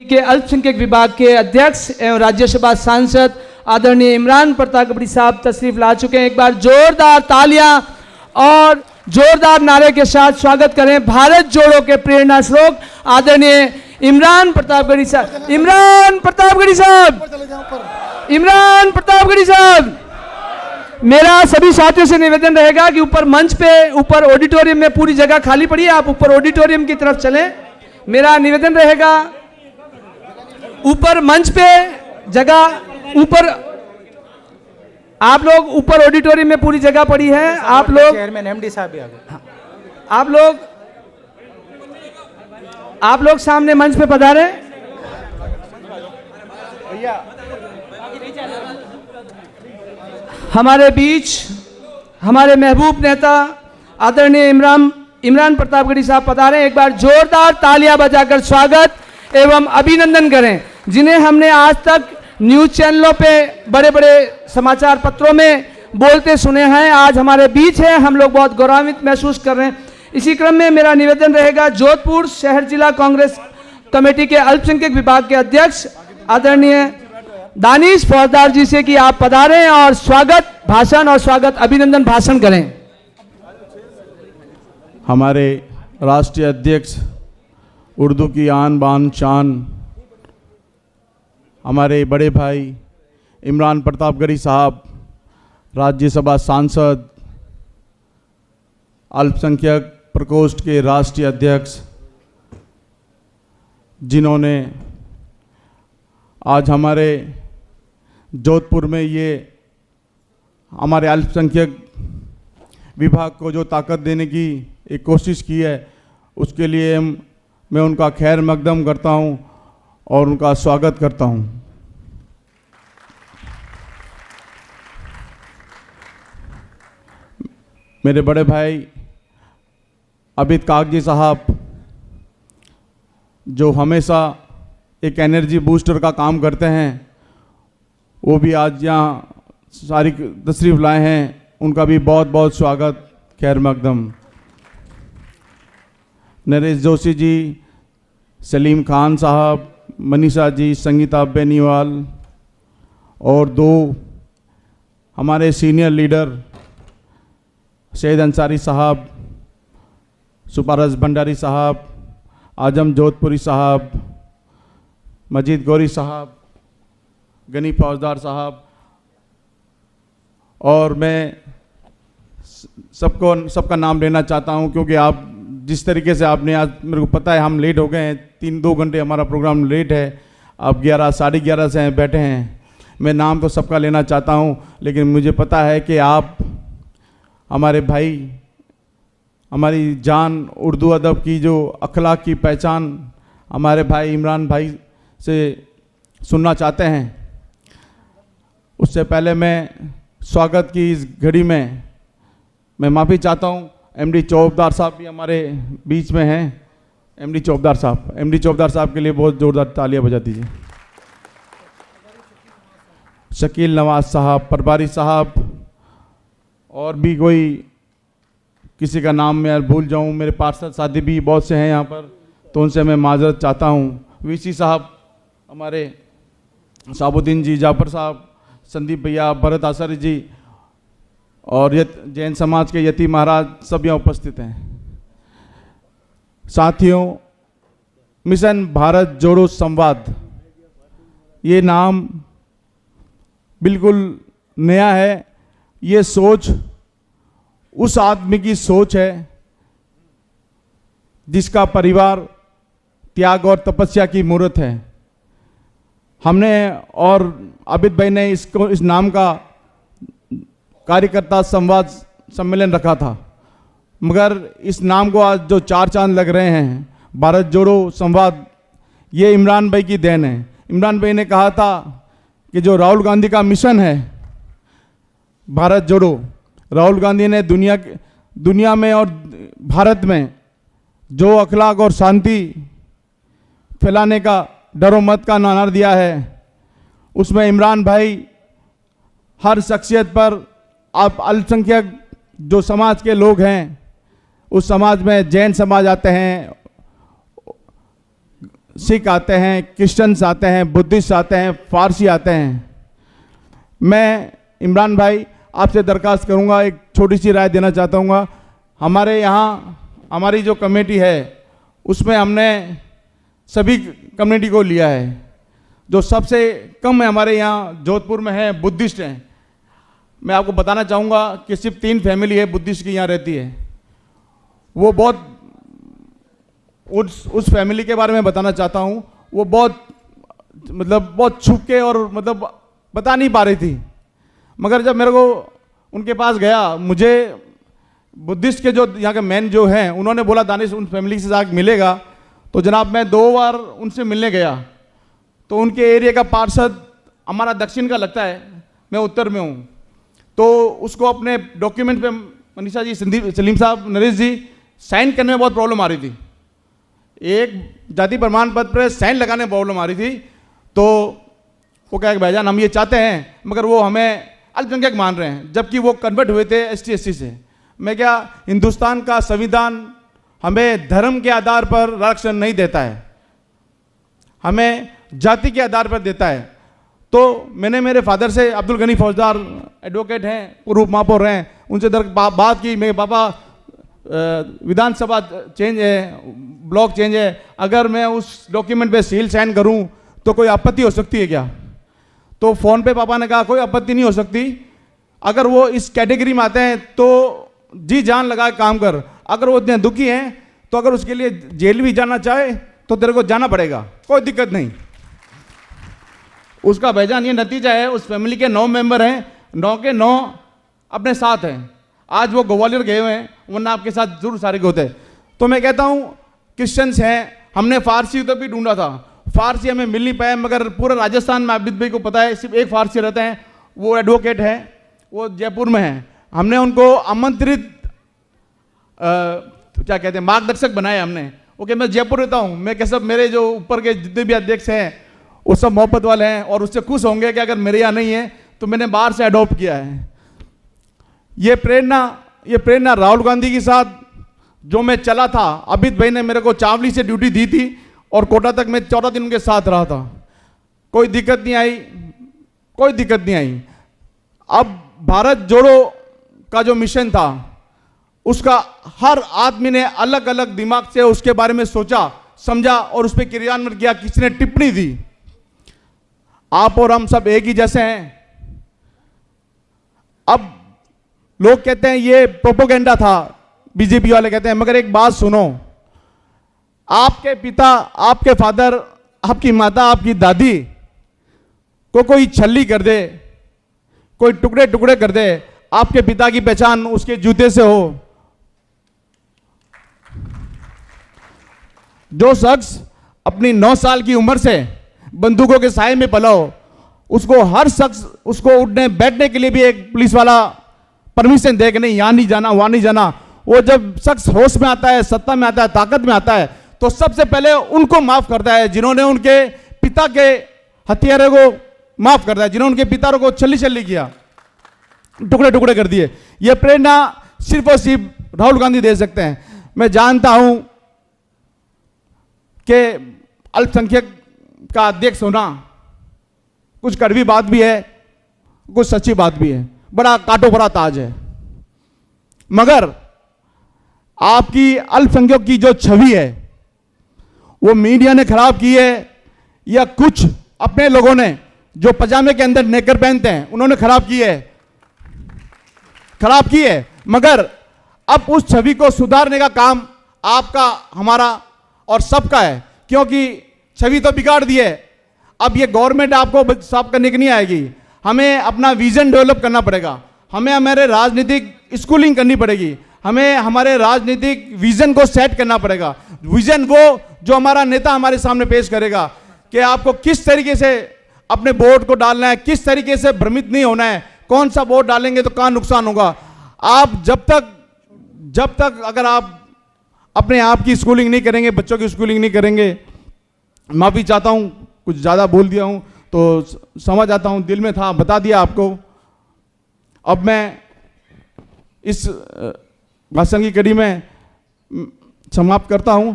के अल्पसंख्यक विभाग के अध्यक्ष एवं राज्यसभा सांसद आदरणीय इमरान प्रताप गढ़ी साहब तशरीफ ला चुके हैं। एक बार जोरदार तालियां और जोरदार नारे के साथ स्वागत करें भारत जोड़ो के प्रेरणा स्रोत आदरणीय इमरान प्रताप गढ़ी साहब। इमरान प्रताप गढ़ी साहब, इमरान प्रताप गढ़ी साहब। मेरा सभी साथियों से निवेदन रहेगा कि ऊपर मंच पे, ऊपर ऑडिटोरियम में पूरी जगह खाली पड़ी है, आप ऊपर ऑडिटोरियम की तरफ चलें। मेरा निवेदन रहेगा ऊपर मंच पे जगह, ऊपर आप लोग, ऊपर ऑडिटोरियम में पूरी जगह पड़ी है, आप लोग चेयरमैन एमडी साहब भी आ गए। आप लोग सामने मंच पे पधारे। हमारे बीच हमारे महबूब नेता आदरणीय इमरान प्रताप गढ़ी साहब पधारे। एक बार जोरदार तालियां बजाकर स्वागत एवं अभिनंदन करें, जिन्हें हमने आज तक न्यूज चैनलों पे, बड़े बड़े समाचार पत्रों में बोलते सुने हैं, आज हमारे बीच है, हम लोग बहुत गौरवान्वित महसूस कर रहे हैं। इसी क्रम में मेरा निवेदन रहेगा जोधपुर शहर जिला कांग्रेस कमेटी के अल्पसंख्यक विभाग के अध्यक्ष आदरणीय दानिश फौजदार जी से कि आप पधारें और स्वागत भाषण और स्वागत अभिनंदन भाषण करें। हमारे राष्ट्रीय अध्यक्ष, उर्दू की आन बान शान, हमारे बड़े भाई इमरान प्रताप गढ़ी साहब, राज्यसभा सांसद, अल्पसंख्यक प्रकोष्ठ के राष्ट्रीय अध्यक्ष, जिन्होंने आज हमारे जोधपुर में ये हमारे अल्पसंख्यक विभाग को जो ताकत देने की एक कोशिश की है, उसके लिए मैं उनका खैर मकदम करता हूं और उनका स्वागत करता हूं। मेरे बड़े भाई अबिद कागजी साहब, जो हमेशा एक एनर्जी बूस्टर का काम करते हैं, वो भी आज यहाँ सारी तशरीफ लाए हैं, उनका भी बहुत बहुत स्वागत, खैर मकदम। नरेश जोशी जी, सलीम खान साहब, मनीषा जी, संगीता बेनीवाल और दो हमारे सीनियर लीडर सैयद अंसारी साहब, सुपारस भंडारी साहब, आजम जोधपुरी साहब, मजीद गौरी साहब, गनी फौजदार साहब, और मैं सबका नाम लेना चाहता हूं क्योंकि आप जिस तरीके से आपने आज, मेरे को पता है हम लेट हो गए हैं, 3-2 घंटे हमारा प्रोग्राम लेट है, आप 11 साढ़े 11 से बैठे हैं। मैं नाम तो सबका लेना चाहता हूं, लेकिन मुझे पता है कि आप हमारे भाई, हमारी जान, उर्दू अदब की जो अखलाक की पहचान हमारे भाई इमरान भाई से सुनना चाहते हैं। उससे पहले मैं स्वागत की इस घड़ी में मैं माफ़ी चाहता हूं। एमडी चौबदार साहब भी हमारे बीच में हैं। एमडी चौबदार साहब के लिए बहुत जोरदार तालियां बजा दीजिए। शकील नवाज साहब, परबारी साहब, और भी कोई किसी का नाम मैं भूल जाऊं, मेरे पार्षद साथी भी बहुत से हैं यहाँ पर, तो उनसे मैं माजरत चाहता हूँ। वीसी साहब, हमारे साबुद्दीन जी, जाफर साहब, संदीप भैया, भरत आचार्य जी और जैन समाज के यती महाराज सब यहाँ उपस्थित हैं। साथियों, मिशन भारत जोड़ो संवाद, ये नाम बिल्कुल नया है। ये सोच उस आदमी की सोच है जिसका परिवार त्याग और तपस्या की मूर्त है। हमने और अबिद भाई ने इस नाम का कार्यकर्ता संवाद सम्मेलन रखा था, मगर इस नाम को आज जो 4 चांद लग रहे हैं, भारत जोड़ो संवाद, ये इमरान भाई की देन है। इमरान भाई ने कहा था कि जो राहुल गांधी का मिशन है भारत जोड़ो, राहुल गांधी ने दुनिया में और भारत में जो अखलाक और शांति फैलाने का, डरो मत का नारा दिया है, उसमें इमरान भाई हर शख्सियत पर, आप अल्पसंख्यक जो समाज के लोग हैं, उस समाज में जैन समाज आते हैं, सिख आते हैं, क्रिश्चियंस आते हैं, बुद्धिस्ट आते हैं, फारसी आते हैं। मैं इमरान भाई आपसे दरख्वास्त करूंगा, एक छोटी सी राय देना चाहता हूँ। हमारे यहाँ हमारी जो कमेटी है उसमें हमने सभी कम्युनिटी को लिया है। जो सबसे कम है हमारे यहाँ जोधपुर में है बुद्धिस्ट हैं। मैं आपको बताना चाहूँगा कि सिर्फ 3 फैमिली है बुद्धिस्ट की यहाँ रहती है। वो बहुत उस फैमिली के बारे में बताना चाहता हूँ। वो बहुत बहुत छुप के और बता नहीं पा रही थी, मगर जब मेरे को उनके पास गया, मुझे बुद्धिस्ट के जो यहाँ के मैन जो हैं उन्होंने बोला दानिश उन फैमिली से जाकर मिलेगा। तो जनाब मैं 2 बार उनसे मिलने गया, तो उनके एरिया का पार्षद हमारा दक्षिण का लगता है, मैं उत्तर में हूँ। तो उसको अपने डॉक्यूमेंट पे मनीषा जी, सलीम साहब, नरेश जी साइन करने में बहुत प्रॉब्लम आ रही थी। एक जाति प्रमाण पत्र पर साइन लगाने में प्रॉब्लम आ रही थी। तो वो कहा कि भाईजान हम ये चाहते हैं, मगर वो हमें अल्पसंख्यक मान रहे हैं, जबकि वो कन्वर्ट हुए थे ST SC से। मैं क्या, हिंदुस्तान का संविधान हमें धर्म के आधार पर आरक्षण नहीं देता है, हमें जाति के आधार पर देता है। तो मैंने मेरे फादर से, अब्दुल गनी फौजदार एडवोकेट हैं, पूर्व महापौर हैं, उनसे बात की। मेरे पापा विधानसभा चेंज है, ब्लॉक चेंज है, अगर मैं उस डॉक्यूमेंट पे सील साइन करूं तो कोई आपत्ति हो सकती है क्या? तो फ़ोन पे पापा ने कहा कोई आपत्ति नहीं हो सकती, अगर वो इस कैटेगरी में आते हैं तो जी जान लगा के काम कर। अगर वो इतने दुखी हैं तो अगर उसके लिए जेल भी जाना चाहे तो तेरे को जाना पड़ेगा, कोई दिक्कत नहीं। उसका भाईजान ये नतीजा है, उस फैमिली के 9 मेंबर हैं, 9 के 9 अपने साथ हैं। आज वो ग्वालियर गए हुए हैं, वरना आपके साथ जरूर सारे के होते। तो मैं कहता हूँ क्रिश्चियंस हैं, हमने फारसी तो भी ढूंढा था, फारसी हमें मिल नहीं पाया, मगर पूरा राजस्थान में आबिद भाई को पता है सिर्फ एक फारसी रहते हैं, वो एडवोकेट है, वो जयपुर में है। हमने उनको आमंत्रित क्या कहते हैं मार्गदर्शक बनाया हमने। ओके, मैं जयपुर रहता हूँ, मैं कैसे मेरे जो ऊपर के जितने भी अध्यक्ष हैं वो सब मोहब्बत वाले हैं और उससे खुश होंगे कि अगर मेरे यहाँ नहीं है तो मैंने बाहर से अडॉप्ट किया है। ये प्रेरणा राहुल गांधी के साथ जो मैं चला था, अमित भाई ने मेरे को चावली से ड्यूटी दी थी और कोटा तक मैं 14 दिन उनके साथ रहा था, कोई दिक्कत नहीं आई, कोई दिक्कत नहीं आई। अब भारत जोड़ो का जो मिशन था उसका हर आदमी ने अलग अलग दिमाग से उसके बारे में सोचा, समझा और उस पर क्रियान्वयन किया। किसी ने टिप्पणी दी, आप और हम सब एक ही जैसे हैं। अब लोग कहते हैं ये प्रोपोगेंडा था, बीजेपी वाले कहते हैं, मगर एक बात सुनो, आपके पिता, आपके फादर, आपकी माता, आपकी दादी को कोई छल्ली कर दे, कोई टुकड़े टुकड़े कर दे, आपके पिता की पहचान उसके जूते से हो। जो शख्स अपनी 9 साल की उम्र से बंदूकों के साए में पला हो, उसको हर शख्स उसको उठने बैठने के लिए भी एक पुलिस वाला परमिशन दे कि नहीं यहाँ नहीं जाना, वहाँ नहीं जाना। वो जब शख्स होश में आता है, सत्ता में आता है, ताकत में आता है, तो सबसे पहले उनको माफ करता है जिन्होंने उनके पिता के हथियारों को माफ करता है, जिन्होंने उनके पिता को छल्ली छल्ली किया, टुकड़े टुकड़े कर दिए। यह प्रेरणा सिर्फ और सिर्फ राहुल गांधी दे सकते हैं। मैं जानता हूं कि अल्पसंख्यक का अध्यक्ष होना कुछ कड़वी बात भी है, कुछ सच्ची बात भी है, बड़ा कांटो भरा ताज है, मगर आपकी अल्पसंख्यक की जो छवि है वो मीडिया ने खराब की है, या कुछ अपने लोगों ने जो पजामे के अंदर नेकर पहनते हैं उन्होंने खराब की है। मगर अब उस छवि को सुधारने का काम आपका, हमारा और सबका है, क्योंकि छवि तो बिगाड़ दी है। अब ये गवर्नमेंट आपको साफ करने की नहीं आएगी, हमें अपना विजन डेवलप करना पड़ेगा, हमें हमारे राजनीतिक स्कूलिंग करनी पड़ेगी, हमें हमारे राजनीतिक विजन को सेट करना पड़ेगा। विजन वो जो हमारा नेता हमारे सामने पेश करेगा कि आपको किस तरीके से अपने वोट को डालना है, किस तरीके से भ्रमित नहीं होना है, कौन सा वोट डालेंगे तो कहां नुकसान होगा। आप जब तक अगर आप अपने आप की स्कूलिंग नहीं करेंगे, बच्चों की स्कूलिंग नहीं करेंगे, माफी चाहता हूं कुछ ज्यादा बोल दिया हूं तो समझ आता हूं, दिल में था बता दिया आपको। अब मैं इस भाषण की कड़ी में समाप्त करता हूं।